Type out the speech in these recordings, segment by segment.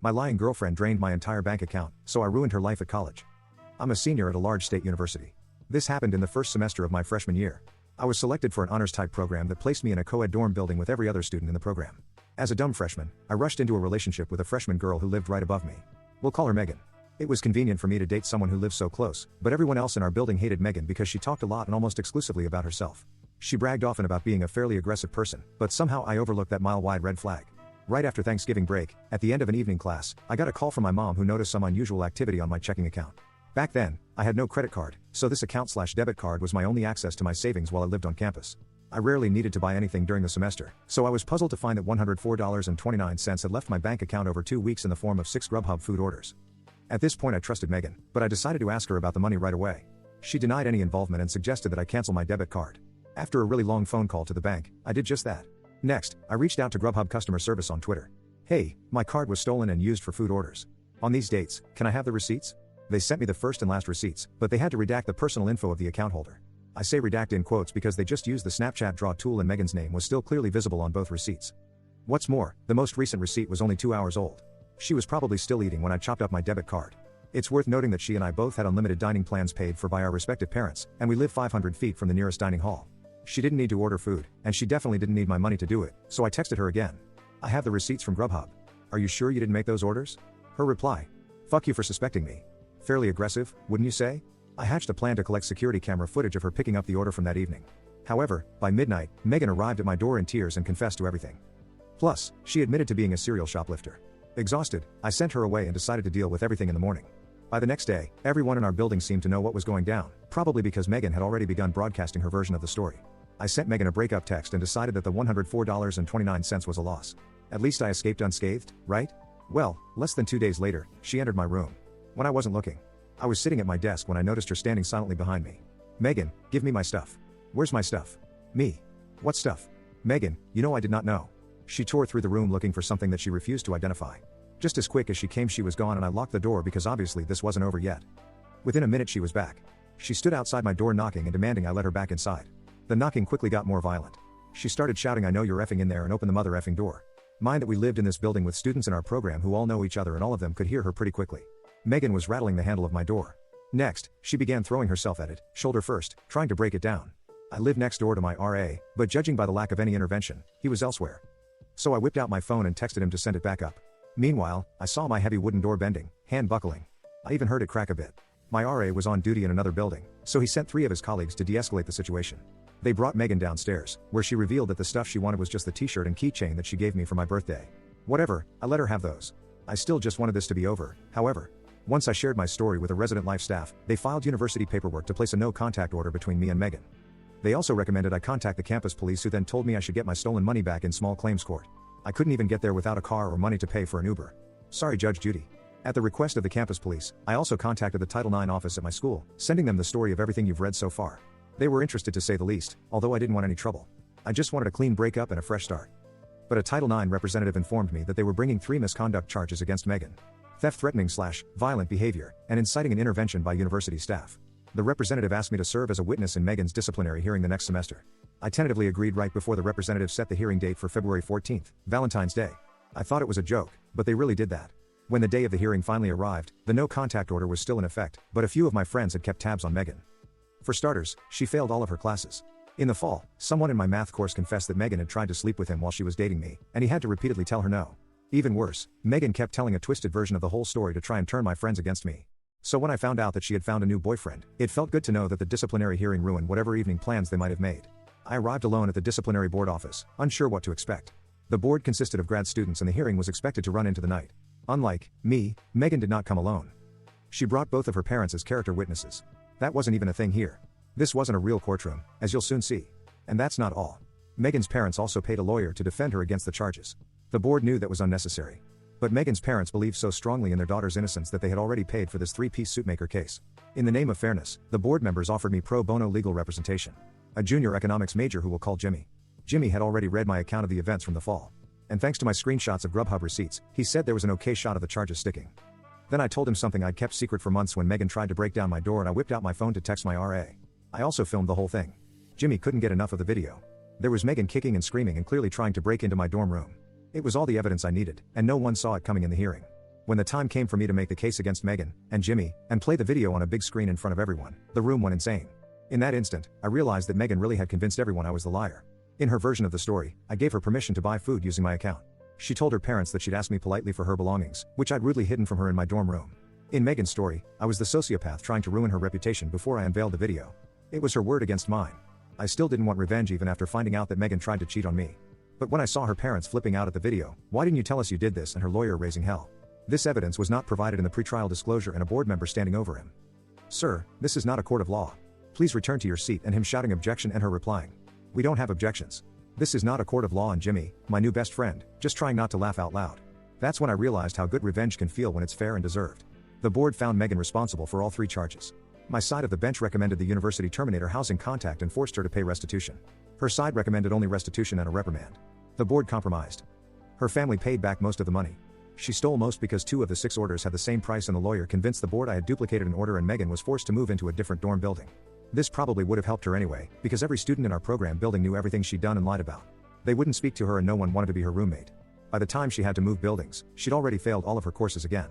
My lying girlfriend drained my entire bank account, so I ruined her life at college. I'm a senior at a large state university. This happened in the first semester of my freshman year. I was selected for an honors-type program that placed me in a co-ed dorm building with every other student in the program. As a dumb freshman, I rushed into a relationship with a freshman girl who lived right above me. We'll call her Megan. It was convenient for me to date someone who lived so close, but everyone else in our building hated Megan because she talked a lot and almost exclusively about herself. She bragged often about being a fairly aggressive person, but somehow I overlooked that mile-wide red flag. Right after Thanksgiving break, at the end of an evening class, I got a call from my mom who noticed some unusual activity on my checking account. Back then, I had no credit card, so this account/debit card was my only access to my savings while I lived on campus. I rarely needed to buy anything during the semester, so I was puzzled to find that $104.29 had left my bank account over 2 weeks in the form of 6 Grubhub food orders. At this point I trusted Megan, but I decided to ask her about the money right away. She denied any involvement and suggested that I cancel my debit card. After a really long phone call to the bank, I did just that. Next, I reached out to Grubhub customer service on Twitter. Hey, my card was stolen and used for food orders. On these dates, can I have the receipts? They sent me the first and last receipts, but they had to redact the personal info of the account holder. I say redact in quotes because they just used the Snapchat draw tool and Megan's name was still clearly visible on both receipts. What's more, the most recent receipt was only 2 hours old. She was probably still eating when I chopped up my debit card. It's worth noting that she and I both had unlimited dining plans paid for by our respective parents, and we live 500 feet from the nearest dining hall. She didn't need to order food, and she definitely didn't need my money to do it, so I texted her again. I have the receipts from Grubhub. Are you sure you didn't make those orders? Her reply. Fuck you for suspecting me. Fairly aggressive, wouldn't you say? I hatched a plan to collect security camera footage of her picking up the order from that evening. However, by midnight, Megan arrived at my door in tears and confessed to everything. Plus, she admitted to being a serial shoplifter. Exhausted, I sent her away and decided to deal with everything in the morning. By the next day, everyone in our building seemed to know what was going down, probably because Megan had already begun broadcasting her version of the story. I sent Megan a breakup text and decided that the $104.29 was a loss. At least I escaped unscathed, right? Well, less than 2 days later, she entered my room. When I wasn't looking, I was sitting at my desk when I noticed her standing silently behind me. Megan, give me my stuff. Where's my stuff? Me. What stuff? Megan, you know I did not know. She tore through the room looking for something that she refused to identify. Just as quick as she came she was gone and I locked the door because obviously this wasn't over yet. Within a minute she was back. She stood outside my door knocking and demanding I let her back inside. The knocking quickly got more violent. She started shouting I know you're effing in there and opened the mother effing door. Mind that we lived in this building with students in our program who all know each other and all of them could hear her pretty quickly. Megan was rattling the handle of my door. Next, she began throwing herself at it, shoulder first, trying to break it down. I live next door to my RA, but judging by the lack of any intervention, he was elsewhere. So I whipped out my phone and texted him to send it back up. Meanwhile, I saw my heavy wooden door bending, hand buckling. I even heard it crack a bit. My RA was on duty in another building, so he sent 3 of his colleagues to de-escalate the situation. They brought Megan downstairs, where she revealed that the stuff she wanted was just the t-shirt and keychain that she gave me for my birthday. Whatever, I let her have those. I still just wanted this to be over, however. Once I shared my story with a resident life staff, they filed university paperwork to place a no-contact order between me and Megan. They also recommended I contact the campus police who then told me I should get my stolen money back in small claims court. I couldn't even get there without a car or money to pay for an Uber. Sorry Judge Judy. At the request of the campus police, I also contacted the Title IX office at my school, sending them the story of everything you've read so far. They were interested to say the least, although I didn't want any trouble. I just wanted a clean breakup and a fresh start. But a Title IX representative informed me that they were bringing 3 misconduct charges against Megan. Theft threatening/violent behavior, and inciting an intervention by university staff. The representative asked me to serve as a witness in Megan's disciplinary hearing the next semester. I tentatively agreed right before the representative set the hearing date for February 14th, Valentine's Day. I thought it was a joke, but they really did that. When the day of the hearing finally arrived, the no-contact order was still in effect, but a few of my friends had kept tabs on Megan. For starters, she failed all of her classes. In the fall, someone in my math course confessed that Megan had tried to sleep with him while she was dating me, and he had to repeatedly tell her no. Even worse, Megan kept telling a twisted version of the whole story to try and turn my friends against me. So when I found out that she had found a new boyfriend, it felt good to know that the disciplinary hearing ruined whatever evening plans they might have made. I arrived alone at the disciplinary board office, unsure what to expect. The board consisted of grad students and the hearing was expected to run into the night. Unlike me, Megan did not come alone. She brought both of her parents as character witnesses. That wasn't even a thing here. This wasn't a real courtroom, as you'll soon see. And that's not all. Megan's parents also paid a lawyer to defend her against the charges. The board knew that was unnecessary. But Megan's parents believed so strongly in their daughter's innocence that they had already paid for this 3-piece suitmaker case. In the name of fairness, the board members offered me pro bono legal representation. A junior economics major who we'll call Jimmy. Jimmy had already read my account of the events from the fall. And thanks to my screenshots of Grubhub receipts, he said there was an okay shot of the charges sticking. Then I told him something I'd kept secret for months when Megan tried to break down my door and I whipped out my phone to text my RA. I also filmed the whole thing. Jimmy couldn't get enough of the video. There was Megan kicking and screaming and clearly trying to break into my dorm room. It was all the evidence I needed, and no one saw it coming in the hearing. When the time came for me to make the case against Megan and Jimmy and play the video on a big screen in front of everyone, the room went insane. In that instant, I realized that Megan really had convinced everyone I was the liar. In her version of the story, I gave her permission to buy food using my account. She told her parents that she'd asked me politely for her belongings, which I'd rudely hidden from her in my dorm room. In Megan's story, I was the sociopath trying to ruin her reputation before I unveiled the video. It was her word against mine. I still didn't want revenge even after finding out that Megan tried to cheat on me. But when I saw her parents flipping out at the video, "Why didn't you tell us you did this?" and her lawyer raising hell. This evidence was not provided in the pretrial disclosure and a board member standing over him. "Sir, this is not a court of law. Please return to your seat," and him shouting objection and her replying, "We don't have objections. This is not a court of law," and Jimmy, my new best friend, just trying not to laugh out loud. That's when I realized how good revenge can feel when it's fair and deserved. The board found Megan responsible for all 3 charges. My side of the bench recommended the university terminate her housing contract and forced her to pay restitution. Her side recommended only restitution and a reprimand. The board compromised. Her family paid back most of the money. She stole most because 2 of the 6 orders had the same price, and the lawyer convinced the board I had duplicated an order, and Megan was forced to move into a different dorm building. This probably would have helped her anyway, because every student in our program building knew everything she'd done and lied about. They wouldn't speak to her and no one wanted to be her roommate. By the time she had to move buildings, she'd already failed all of her courses again.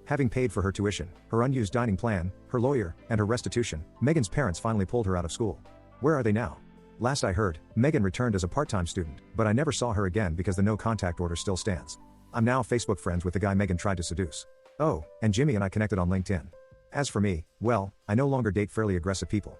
Having paid for her tuition, her unused dining plan, her lawyer, and her restitution, Megan's parents finally pulled her out of school. Where are they now? Last I heard, Megan returned as a part-time student, but I never saw her again because the no contact order still stands. I'm now Facebook friends with the guy Megan tried to seduce. Oh, and Jimmy and I connected on LinkedIn. As for me, well, I no longer date fairly aggressive people.